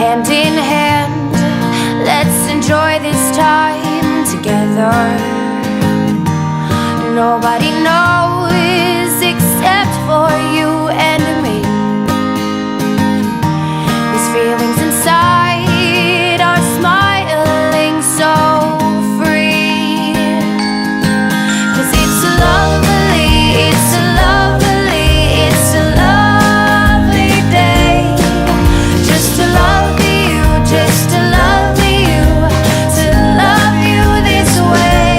hand in hand. Let's enjoy this time together. Nobody knows except for you and me. These feelings inside are smiling so free. 'Cause it's a lovely, it's a lovely, it's a lovely day. Just to love you, just to love you, to love you this way.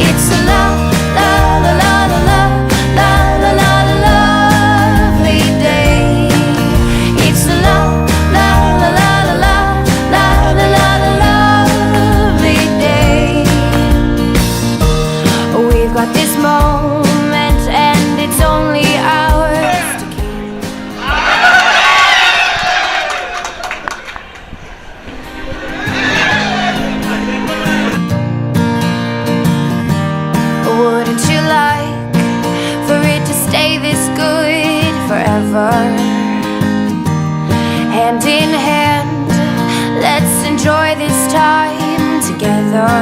It's a love, love, love, love, love, love, lovely day. It's a love, love, love, love, love, love, lovely day. We've got this moment and it's only ours to keep. Wouldn't you like for it to stay this good forever? Hand in hand, let's enjoy this time together.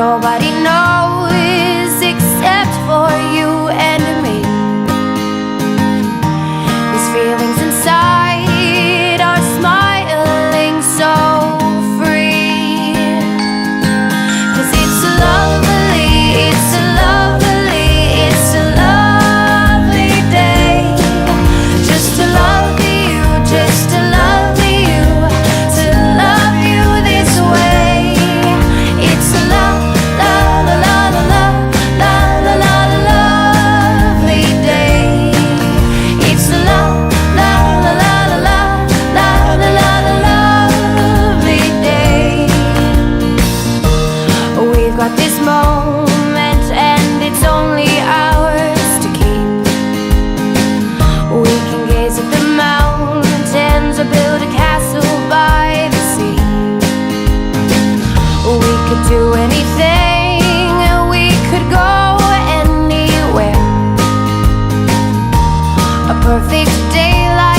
Nobody knows except for you and me. These feelings inside are smiling so free. 'Cause it's a lovely, it's a lovely, it's a lovely day. Just to love you, just to love you, to love you this way. It's a love, love, love, love, love, love, lovely day. It's a love, love, love, love, love, love, lovely day. We've got this moment and it's only ours to keep. We can gaze at the mountains or build a castle by the sea. We could do anything, we could go anywhere. A perfect day like